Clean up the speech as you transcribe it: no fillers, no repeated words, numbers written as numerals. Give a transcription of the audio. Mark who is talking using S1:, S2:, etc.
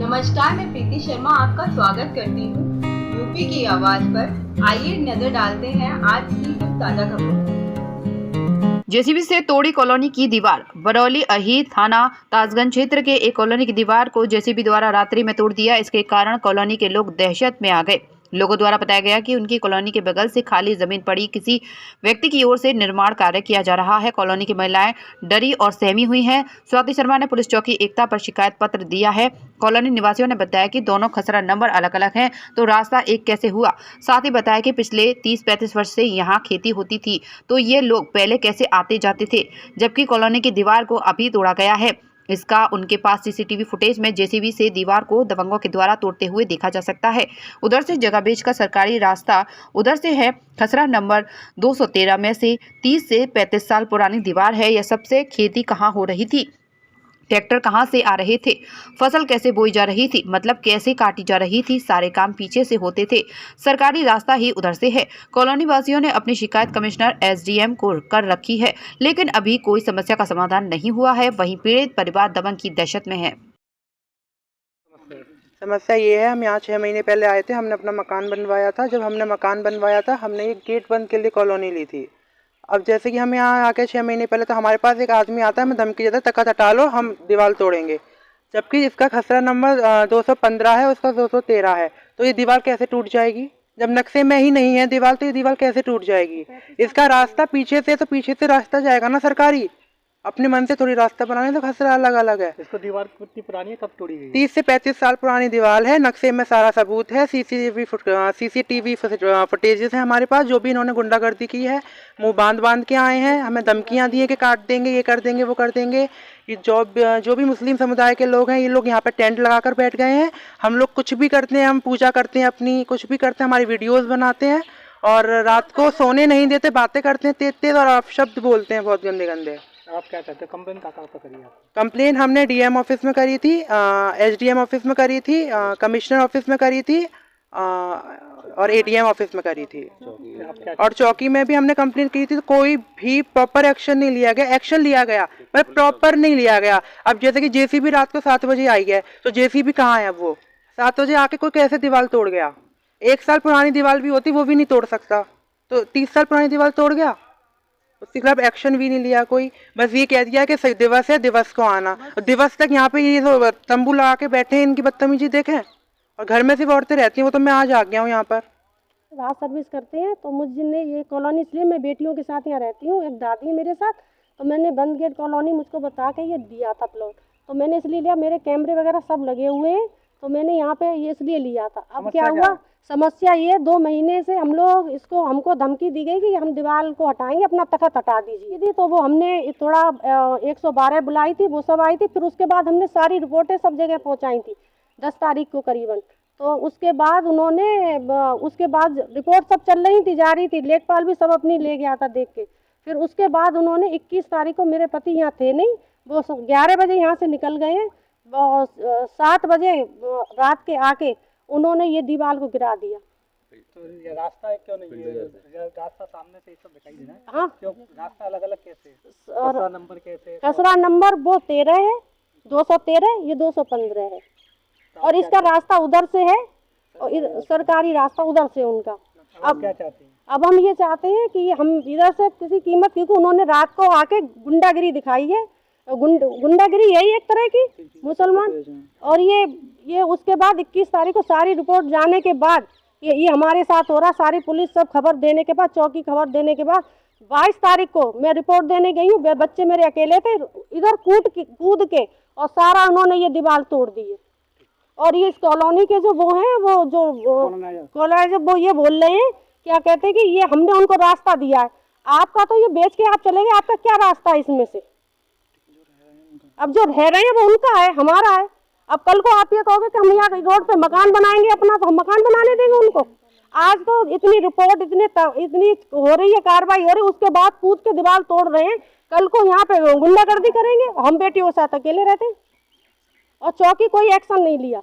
S1: नमस्कार, मैं प्रीति शर्मा आपका स्वागत करती हूँ यूपी की आवाज पर। आइए नजर डालते हैं आज की कुछ ताजा खबरों।
S2: जेसीबी से तोड़ी कॉलोनी की दीवार। बरौली अहीर थाना ताजगंज क्षेत्र के एक कॉलोनी की दीवार को जेसीबी द्वारा रात्रि में तोड़ दिया। इसके कारण कॉलोनी के लोग दहशत में आ गए। लोगों द्वारा बताया गया कि उनकी कॉलोनी के बगल से खाली जमीन पड़ी किसी व्यक्ति की ओर से निर्माण कार्य किया जा रहा है। कॉलोनी की महिलाएं डरी और सहमी हुई हैं। स्वाति शर्मा ने पुलिस चौकी एकता पर शिकायत पत्र दिया है। कॉलोनी निवासियों ने बताया कि दोनों खसरा नंबर अलग अलग हैं, तो रास्ता एक कैसे हुआ। साथ ही बताया कि पिछले 30-35 वर्ष से यहाँ खेती होती थी, तो ये लोग पहले कैसे आते जाते थे, जबकि कॉलोनी की दीवार को अभी तोड़ा गया है। इसका उनके पास सीसीटीवी फुटेज में जेसीबी से दीवार को दबंगों के द्वारा तोड़ते हुए देखा जा सकता है। उधर से जगह बेचकर सरकारी रास्ता उधर से है। खसरा नंबर 213 में से 30 से 35 साल पुरानी दीवार है। यह सबसे खेती कहाँ हो रही थी, ट्रैक्टर कहां से आ रहे थे, फसल कैसे बोई जा रही थी, मतलब कैसे काटी जा रही थी, सारे काम पीछे से होते थे। सरकारी रास्ता ही उधर से है। कॉलोनी वासियों ने अपनी शिकायत कमिश्नर एसडीएम को कर रखी है, लेकिन अभी कोई समस्या का समाधान नहीं हुआ है। वहीं पीड़ित परिवार दबंग की दहशत में है।
S3: समस्या ये है, हम यहाँ 6 महीने पहले आए थे। हमने अपना मकान बनवाया था। जब हमने मकान बनवाया था, हमने ये गेट बंद के लिए कॉलोनी ली थी। अब जैसे कि हम यहाँ आके 6 महीने पहले, तो हमारे पास एक आदमी आता है, हमें धमकी देता है, तख्त हटा लो, हम दीवार तोड़ेंगे। जबकि इसका खसरा नंबर 215 है, उसका 213 है। तो ये दीवार कैसे टूट जाएगी? जब नक्शे में ही नहीं है दीवार, तो ये दीवार कैसे टूट जाएगी? इसका रास्ता पीछे से, तो पीछे से रास्ता जाएगा ना सरकारी। अपने मन से थोड़ी रास्ता बनाने, तो खसरा अलग अलग है।
S4: इसको दीवार कितनी पुरानी है, कब तोड़ी गई?
S3: 30 से 35 साल पुरानी दीवार है। नक्शे में सारा सबूत है। सीसीटीवी फुटेजेस है हमारे पास, जो भी इन्होंने गुंडागर्दी की है। मुंह बांध के आए हैं, हमें धमकियां दी है कि काट देंगे, ये कर देंगे, वो कर देंगे। ये जो भी मुस्लिम समुदाय के लोग हैं, ये लोग यहाँ पे टेंट लगाकर बैठ गए हैं। हम लोग कुछ भी करते हैं, हम पूजा करते हैं अपनी, कुछ भी करते हैं, हमारी वीडियोस बनाते हैं, और रात को सोने नहीं देते, बातें करते हैं तेज तेज, और अपशब्द बोलते हैं बहुत गंदे गंदे।
S4: आप क्या कहते हैं, कंप्लेन कहाँ पर करी आप?
S3: कंप्लेन हमने डीएम ऑफिस में करी थी, एसडीएम ऑफिस में करी थी, कमिश्नर ऑफिस में करी थी, और एडीएम ऑफिस में करी थी, और चौकी में भी हमने कंप्लेन की थी। तो कोई भी प्रॉपर एक्शन नहीं लिया गया। एक्शन लिया गया पर प्रॉपर नहीं लिया गया। अब जैसे कि जेसीबी रात को 7 बजे आई है, तो जेसीबी कहाँ है? अब वो 7 बजे आके कोई कैसे दीवार तोड़ गया? 1 साल पुरानी दीवार भी होती, वो भी नहीं तोड़ सकता। तो 30 साल पुरानी दीवार तोड़ गया, उसके खिलाफ एक्शन भी नहीं लिया कोई। बस ये कह दिया कि दिवस है, दिवस को आना। और दिवस तक यहाँ पे ये तो तंबू लगा के बैठे हैं, इनकी बदतमीजी देखें। और घर में सिर्फ औरतें रहती हैं, वो तो मैं आज आ गया हूँ यहाँ पर।
S5: रात सर्विस करते हैं, तो मुझे ये कॉलोनी, इसलिए मैं बेटियों के साथ यहाँ रहती हूँ, एक दादी है मेरे साथ। तो मैंने बंद गेट कॉलोनी मुझको बता के ये दिया था प्लॉट, तो मैंने इसलिए लिया। मेरे कैमरे वगैरह सब लगे हुए हैं, तो मैंने यहाँ पे ये इसलिए लिया था। अब क्या हुआ, समस्या ये 2 महीने से हम लोग हमको धमकी दी गई कि हम दीवार को हटाएंगे, अपना तख्त हटा दीजिए। तो वो हमने थोड़ा 112 बुलाई थी, वो सब आई थी। फिर उसके बाद हमने सारी रिपोर्टें सब जगह पहुँचाई थी 10 तारीख को करीबन। तो उसके बाद उसके बाद रिपोर्ट सब चल रही थी, जारी थी। लेखपाल भी सब अपनी ले गया था देख के। फिर उसके बाद उन्होंने 21 तारीख को, मेरे पति यहाँ थे नहीं, वो 11 बजे यहाँ से निकल गए हैं। 7 बजे रात के आके उन्होंने ये दीवार को गिरा दिया।
S4: तो ये रास्ता क्यों नहीं है? रास्ता सामने से सब दिखाई दे रहा है।
S5: हाँ,
S4: क्यों रास्ता अलग अलग कैसे? खसरा नंबर कैसे?
S5: खसरा नंबर वो 13 है, 213, ये 215 है। और इसका रास्ता उधर से है, और सरकारी रास्ता उधर से उनका।
S4: अब क्या चाहते हैं?
S5: अब हम ये चाहते हैं कि हम इधर से किसी कीमत, क्योंकि उन्होंने रात को आके गुंडागिरी दिखाई है। गुंडागिरी यही एक तरह की मुसलमान। और ये उसके बाद 21 तारीख को सारी रिपोर्ट जाने के बाद ये हमारे साथ हो रहा। सारी पुलिस सब खबर देने के बाद, चौकी खबर देने के बाद 22 तारीख को मैं रिपोर्ट देने गई हूँ। बच्चे मेरे अकेले थे, इधर कूद के और सारा उन्होंने ये दीवार तोड़ दी है। और ये इस कॉलोनी के जो वो हैं, वो जो कॉलोनी, वो ये बोल रहे हैं, क्या कहते हैं कि ये हमने उनको रास्ता दिया है। आपका तो ये बेच के आप चले गए, आपका क्या रास्ता है इसमें से? अब जो रह रहे हैं वो उनका है, हमारा है। अब कल को आप ये कहोगे कि हम यहाँ रोड पे मकान बनाएंगे अपना, तो हम मकान बनाने देंगे उनको? आज तो इतनी रिपोर्ट, इतनी हो रही है, कार्रवाई हो रही है, उसके बाद कूद के दीवार तोड़ रहे हैं। कल को यहाँ पे गुंडागर्दी करेंगे, हम बेटियों के साथ अकेले रहते हैं, और चौकी कोई एक्शन नहीं लिया।